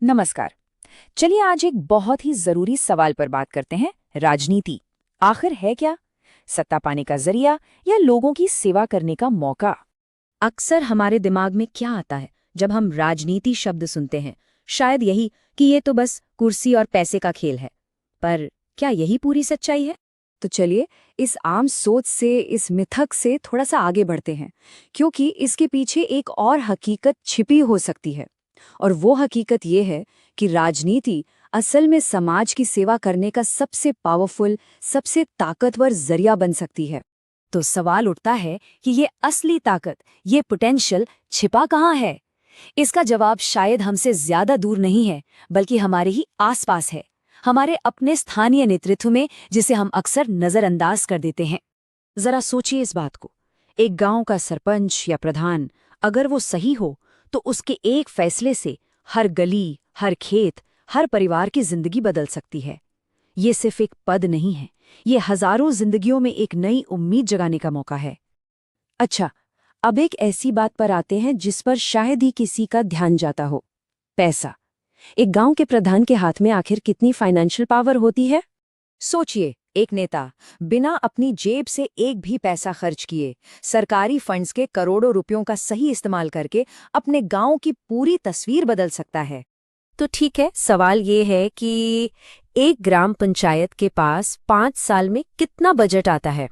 नमस्कार। चलिए आज एक बहुत ही जरूरी सवाल पर बात करते हैं। राजनीति आखिर है क्या? सत्ता पाने का जरिया या लोगों की सेवा करने का मौका? अक्सर हमारे दिमाग में क्या आता है जब हम राजनीति शब्द सुनते हैं? शायद यही कि ये तो बस कुर्सी और पैसे का खेल है। पर क्या यही पूरी सच्चाई है? तो चलिए इस आम सोच से, इस मिथक से थोड़ा सा आगे बढ़ते हैं, क्योंकि इसके पीछे एक और हकीकत छिपी हो सकती है। और वो हकीकत ये है कि राजनीति असल में समाज की सेवा करने का सबसे पावरफुल, सबसे ताकतवर जरिया बन सकती है। तो सवाल उठता है कि ये असली ताकत, ये पोटेंशियल छिपा कहाँ है? इसका जवाब शायद हमसे ज्यादा दूर नहीं है, बल्कि हमारे ही आसपास है, हमारे अपने स्थानीय नेतृत्व में, जिसे हम अक्सर नजरअंदाज कर देते हैं। जरा सोचिए इस बात को। एक गांव का सरपंच या प्रधान अगर वो सही हो तो उसके एक फैसले से हर गली, हर खेत, हर परिवार की जिंदगी बदल सकती है। ये सिर्फ एक पद नहीं है, ये हजारों जिंदगियों में एक नई उम्मीद जगाने का मौका है। अच्छा, अब एक ऐसी बात पर आते हैं जिस पर शायद ही किसी का ध्यान जाता हो। पैसा। एक गांव के प्रधान के हाथ में आखिर कितनी फाइनेंशियल पावर होती है? सोचिए, एक नेता बिना अपनी जेब से एक भी पैसा खर्च किए, सरकारी फंड्स के करोड़ों रुपयों का सही इस्तेमाल करके अपने गांव की पूरी तस्वीर बदल सकता है। तो ठीक है, सवाल ये है कि एक ग्राम पंचायत के पास 5 साल में कितना बजट आता है?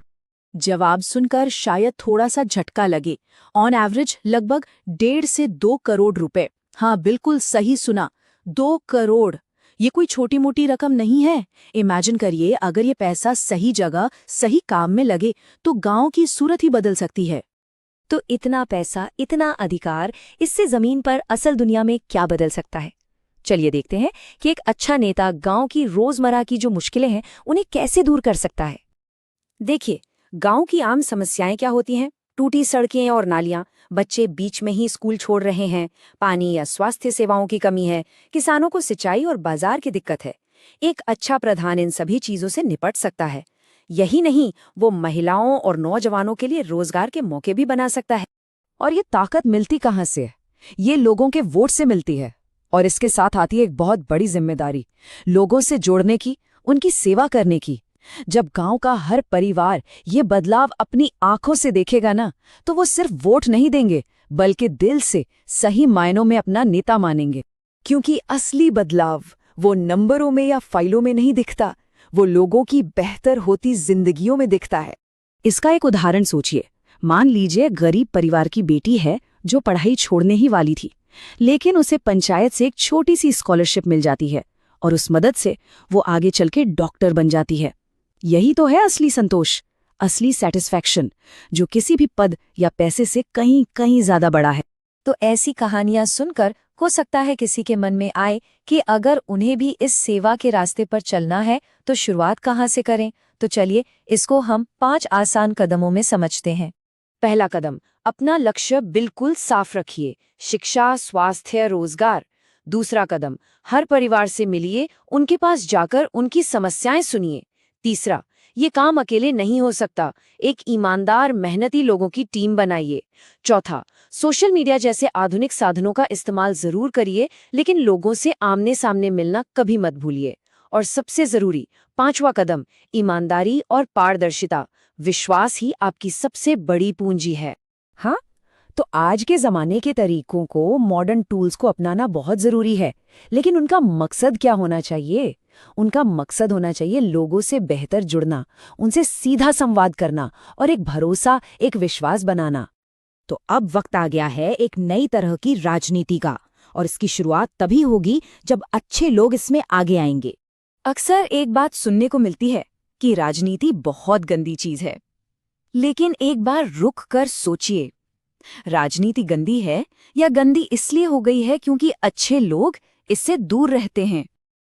जवाब सुनकर शायद थोड़ा सा झटका लगे। ऑन एवरेज लगभग 1.5 से 2 करोड़ रुपए। हाँ, बिल्कुल सही सुना, 2 करोड़। ये कोई छोटी मोटी रकम नहीं है। इमेजिन करिए, अगर ये पैसा सही जगह, सही काम में लगे तो गांव की सूरत ही बदल सकती है। तो इतना पैसा, इतना अधिकार, इससे जमीन पर असल दुनिया में क्या बदल सकता है? चलिए देखते हैं कि एक अच्छा नेता गांव की रोजमर्रा की जो मुश्किलें हैं उन्हें कैसे दूर कर सकता है। देखिए, गांव की आम समस्याएं क्या होती हैं? टूटी सड़कें और नालियां, बच्चे बीच में ही स्कूल छोड़ रहे हैं, पानी या स्वास्थ्य सेवाओं की कमी है, किसानों को सिंचाई और बाजार की दिक्कत है। एक अच्छा प्रधान इन सभी चीजों से निपट सकता है। यही नहीं, वो महिलाओं और नौजवानों के लिए रोजगार के मौके भी बना सकता है। और ये ताकत मिलती कहाँ से है? ये लोगों के वोट से मिलती है। और इसके साथ आती है एक बहुत बड़ी जिम्मेदारी, लोगों से जोड़ने की, उनकी सेवा करने की। जब गांव का हर परिवार ये बदलाव अपनी आंखों से देखेगा ना, तो वो सिर्फ वोट नहीं देंगे, बल्कि दिल से, सही मायनों में अपना नेता मानेंगे। क्योंकि असली बदलाव वो नंबरों में या फाइलों में नहीं दिखता, वो लोगों की बेहतर होती जिंदगियों में दिखता है। इसका एक उदाहरण सोचिए। मान लीजिए गरीब परिवार की बेटी है जो पढ़ाई छोड़ने ही वाली थी, लेकिन उसे पंचायत से एक छोटी सी स्कॉलरशिप मिल जाती है और उस मदद से वो आगे चल के डॉक्टर बन जाती है। यही तो है असली संतोष, असली सेटिस्फैक्शन, जो किसी भी पद या पैसे से कहीं कहीं ज्यादा बड़ा है। तो ऐसी कहानियां सुनकर हो सकता है किसी के मन में आए कि अगर उन्हें भी इस सेवा के रास्ते पर चलना है तो शुरुआत कहाँ से करें। तो चलिए इसको हम 5 आसान कदमों में समझते हैं। पहला कदम, अपना लक्ष्य बिल्कुल साफ रखिए। शिक्षा, स्वास्थ्य, रोजगार। दूसरा कदम, हर परिवार से मिलिए, उनके पास जाकर उनकी समस्याएं सुनिए। तीसरा, ये काम अकेले नहीं हो सकता, एक ईमानदार, मेहनती लोगों की टीम बनाइए। चौथा, सोशल मीडिया जैसे आधुनिक साधनों का इस्तेमाल जरूर करिए, लेकिन लोगों से आमने सामने मिलना कभी मत भूलिए। और सबसे जरूरी 5वां कदम, ईमानदारी और पारदर्शिता। विश्वास ही आपकी सबसे बड़ी पूंजी है। हाँ, तो आज के जमाने के तरीकों को, मॉडर्न टूल्स को अपनाना बहुत जरूरी है, लेकिन उनका मकसद क्या होना चाहिए? उनका मकसद होना चाहिए लोगों से बेहतर जुड़ना, उनसे सीधा संवाद करना और एक भरोसा, एक विश्वास बनाना। तो अब वक्त आ गया है एक नई तरह की राजनीति का, और इसकी शुरुआत तभी होगी जब अच्छे लोग इसमें आगे आएंगे। अक्सर एक बात सुनने को मिलती है कि राजनीति बहुत गंदी चीज है, लेकिन एक बार रुक कर सोचिए, राजनीति गंदी है या गंदी इसलिए हो गई है क्योंकि अच्छे लोग इससे दूर रहते हैं?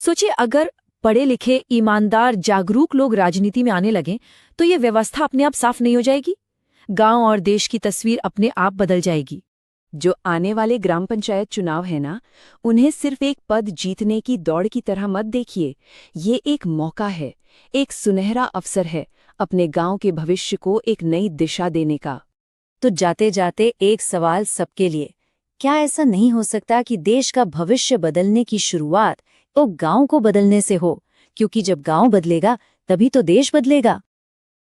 सोचिए, अगर पढ़े लिखे, ईमानदार, जागरूक लोग राजनीति में आने लगें तो ये व्यवस्था अपने आप साफ नहीं हो जाएगी? गांव और देश की तस्वीर अपने आप बदल जाएगी। जो आने वाले ग्राम पंचायत चुनाव है ना, उन्हें सिर्फ एक पद जीतने की दौड़ की तरह मत देखिए। ये एक मौका है, एक सुनहरा अवसर है अपने गांव के भविष्य को एक नई दिशा देने का। तो जाते जाते एक सवाल सबके लिए, क्या ऐसा नहीं हो सकता कि देश का भविष्य बदलने की शुरुआत तो गांव को बदलने से हो, क्योंकि जब गांव बदलेगा तभी तो देश बदलेगा।